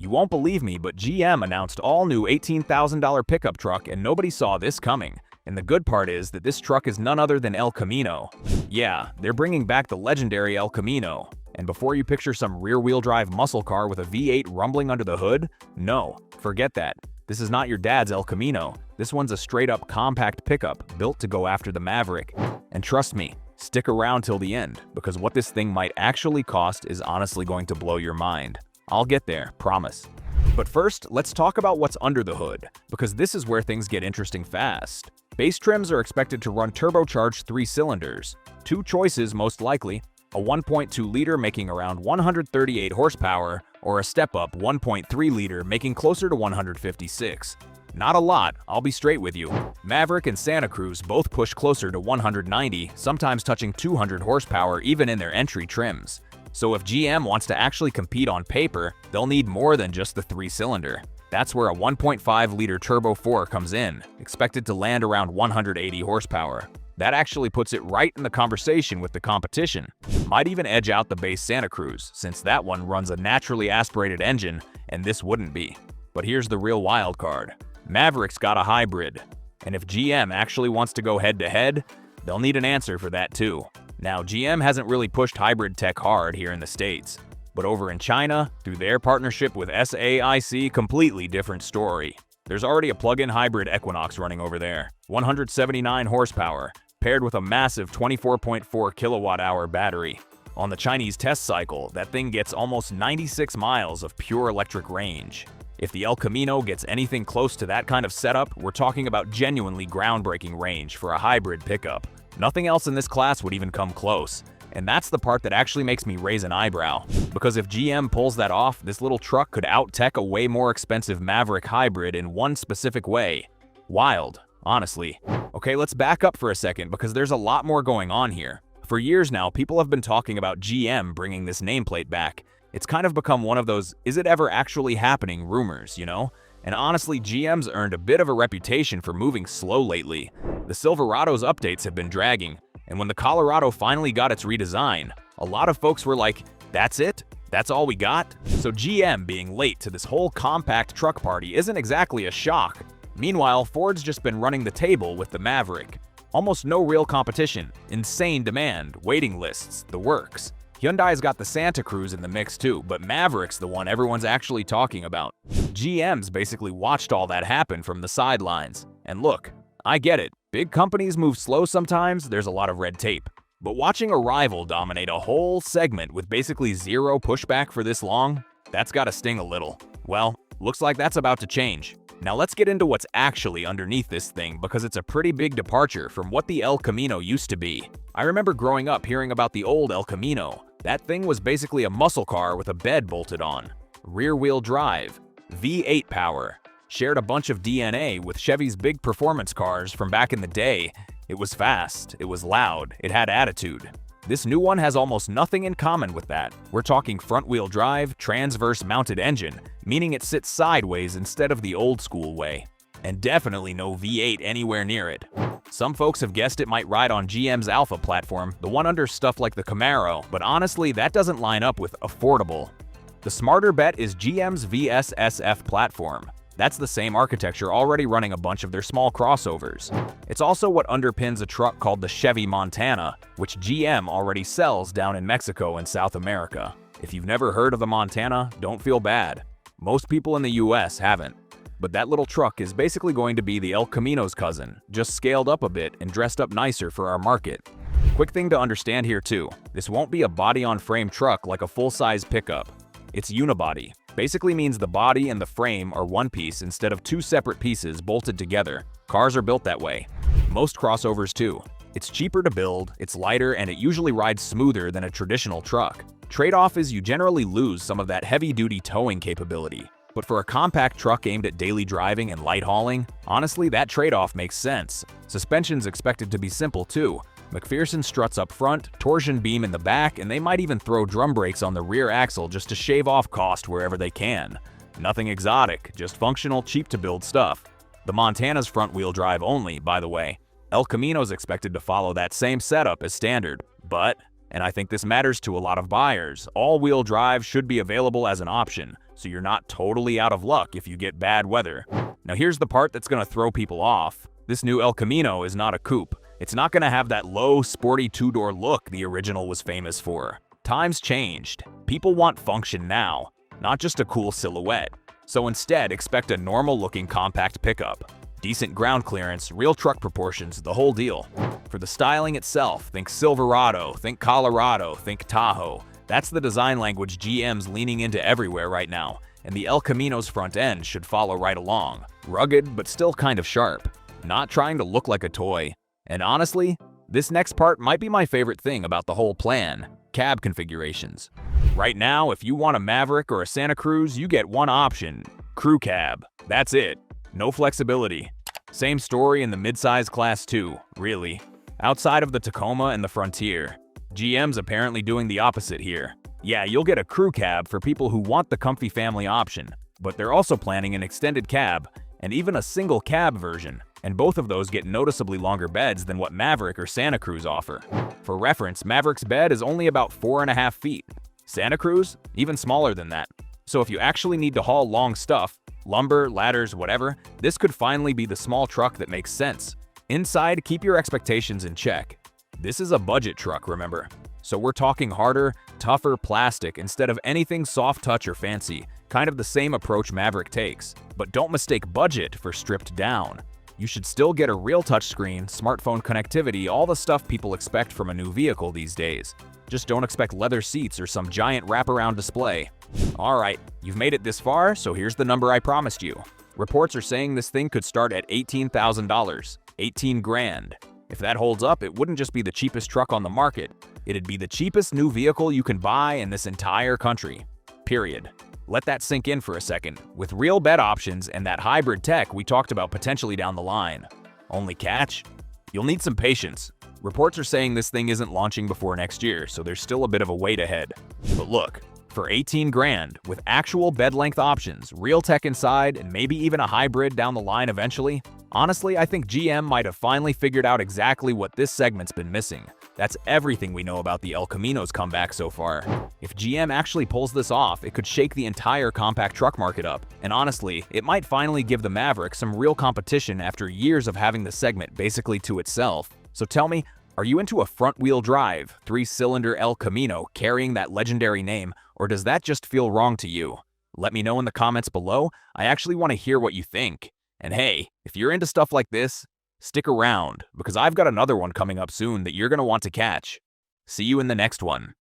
You won't believe me, but GM announced all new $18,000 pickup truck and nobody saw this coming. And the good part is that this truck is none other than El Camino. Yeah, they're bringing back the legendary El Camino. And before you picture some rear-wheel drive muscle car with a V8 rumbling under the hood, no, forget that. This is not your dad's El Camino. This one's a straight-up compact pickup built to go after the Maverick. And trust me, stick around till the end, because what this thing might actually cost is honestly going to blow your mind. I'll get there, promise. But first, let's talk about what's under the hood, because this is where things get interesting fast. Base trims are expected to run turbocharged 3 cylinders. 2 choices most likely, a 1.2-liter making around 138 horsepower, or a step-up 1.3-liter making closer to 156. Not a lot, I'll be straight with you. Maverick and Santa Cruz both push closer to 190, sometimes touching 200 horsepower even in their entry trims. So if GM wants to actually compete on paper, they'll need more than just the 3-cylinder. That's where a 1.5-liter Turbo 4 comes in, expected to land around 180 horsepower. That actually puts it right in the conversation with the competition. Might even edge out the base Santa Cruz, since that one runs a naturally aspirated engine, and this wouldn't be. But here's the real wild card. Maverick's got a hybrid, and if GM actually wants to go head-to-head, they'll need an answer for that too. Now, GM hasn't really pushed hybrid tech hard here in the States, but over in China, through their partnership with SAIC, completely different story. There's already a plug-in hybrid Equinox running over there, 179 horsepower, paired with a massive 24.4 kilowatt-hour battery. On the Chinese test cycle, that thing gets almost 96 miles of pure electric range. If the El Camino gets anything close to that kind of setup, we're talking about genuinely groundbreaking range for a hybrid pickup. Nothing else in this class would even come close. And that's the part that actually makes me raise an eyebrow. Because if GM pulls that off, this little truck could out-tech a way more expensive Maverick hybrid in one specific way. Wild, honestly. Okay, let's back up for a second because there's a lot more going on here. For years now, people have been talking about GM bringing this nameplate back. It's kind of become one of those is it ever actually happening rumors, you know? And honestly, GM's earned a bit of a reputation for moving slow lately. The Silverado's updates have been dragging, and when the Colorado finally got its redesign, a lot of folks were like, that's it? That's all we got? So GM being late to this whole compact truck party isn't exactly a shock. Meanwhile, Ford's just been running the table with the Maverick. Almost no real competition, insane demand, waiting lists, the works. Hyundai's got the Santa Cruz in the mix too, but Maverick's the one everyone's actually talking about. GM's basically watched all that happen from the sidelines. And look, I get it. Big companies move slow sometimes, there's a lot of red tape. But watching a rival dominate a whole segment with basically zero pushback for this long, that's gotta sting a little. Well, looks like that's about to change. Now let's get into what's actually underneath this thing because it's a pretty big departure from what the El Camino used to be. I remember growing up hearing about the old El Camino. That thing was basically a muscle car with a bed bolted on. Rear-wheel drive, V8 power. Shared a bunch of DNA with Chevy's big performance cars from back in the day. It was fast, it was loud, it had attitude. This new one has almost nothing in common with that. We're talking front-wheel drive, transverse-mounted engine, meaning it sits sideways instead of the old-school way. And definitely no V8 anywhere near it. Some folks have guessed it might ride on GM's Alpha platform, the one under stuff like the Camaro, but honestly, that doesn't line up with affordable. The smarter bet is GM's VSSF platform. That's the same architecture already running a bunch of their small crossovers. It's also what underpins a truck called the Chevy Montana, which GM already sells down in Mexico and South America. If you've never heard of the Montana, don't feel bad. Most people in the US haven't. But that little truck is basically going to be the El Camino's cousin, just scaled up a bit and dressed up nicer for our market. Quick thing to understand here too, this won't be a body-on-frame truck like a full-size pickup. It's unibody. Basically means the body and the frame are one piece instead of 2 separate pieces bolted together. Cars are built that way. Most crossovers too. It's cheaper to build, it's lighter, and it usually rides smoother than a traditional truck. Trade-off is you generally lose some of that heavy-duty towing capability. But for a compact truck aimed at daily driving and light hauling, honestly, that trade-off makes sense. Suspension's expected to be simple too. McPherson struts up front, torsion beam in the back, and they might even throw drum brakes on the rear axle just to shave off cost wherever they can. Nothing exotic, just functional, cheap-to-build stuff. The Montana's front-wheel drive only, by the way. El Camino's expected to follow that same setup as standard, but, and I think this matters to a lot of buyers, all-wheel drive should be available as an option, so you're not totally out of luck if you get bad weather. Now here's the part that's gonna throw people off. This new El Camino is not a coupe. It's not gonna have that low, sporty two-door look the original was famous for. Times changed. People want function now, not just a cool silhouette. So instead, expect a normal-looking compact pickup. Decent ground clearance, real truck proportions, the whole deal. For the styling itself, think Silverado, think Colorado, think Tahoe. That's the design language GM's leaning into everywhere right now, and the El Camino's front end should follow right along. Rugged, but still kind of sharp. Not trying to look like a toy. And honestly, this next part might be my favorite thing about the whole plan: cab configurations. Right now, if you want a Maverick or a Santa Cruz, you get one option: crew cab. That's it. No flexibility. Same story in the midsize class too, really. Outside of the Tacoma and the Frontier, GM's apparently doing the opposite here. Yeah, you'll get a crew cab for people who want the comfy family option, but they're also planning an extended cab and even a single cab version, and both of those get noticeably longer beds than what Maverick or Santa Cruz offer. For reference, Maverick's bed is only about 4.5 feet. Santa Cruz, even smaller than that. So if you actually need to haul long stuff, lumber, ladders, whatever, this could finally be the small truck that makes sense. Inside, keep your expectations in check. This is a budget truck, remember. So we're talking harder, tougher plastic instead of anything soft touch or fancy, kind of the same approach Maverick takes. But don't mistake budget for stripped down. You should still get a real touchscreen, smartphone connectivity, all the stuff people expect from a new vehicle these days. Just don't expect leather seats or some giant wraparound display. Alright, you've made it this far, so here's the number I promised you. Reports are saying this thing could start at $18,000, 18 grand. If that holds up, it wouldn't just be the cheapest truck on the market, it'd be the cheapest new vehicle you can buy in this entire country. Period. Let that sink in for a second, with real bed options and that hybrid tech we talked about potentially down the line. Only catch? You'll need some patience. Reports are saying this thing isn't launching before next year, so there's still a bit of a wait ahead. But look, for 18 grand, with actual bed length options, real tech inside, and maybe even a hybrid down the line eventually, honestly, I think GM might have finally figured out exactly what this segment's been missing. That's everything we know about the El Camino's comeback so far. If GM actually pulls this off, it could shake the entire compact truck market up. And honestly, it might finally give the Maverick some real competition after years of having the segment basically to itself. So tell me, are you into a front-wheel drive, 3-cylinder El Camino carrying that legendary name, or does that just feel wrong to you? Let me know in the comments below. I actually want to hear what you think. And hey, if you're into stuff like this, stick around, because I've got another one coming up soon that you're going to want to catch. See you in the next one.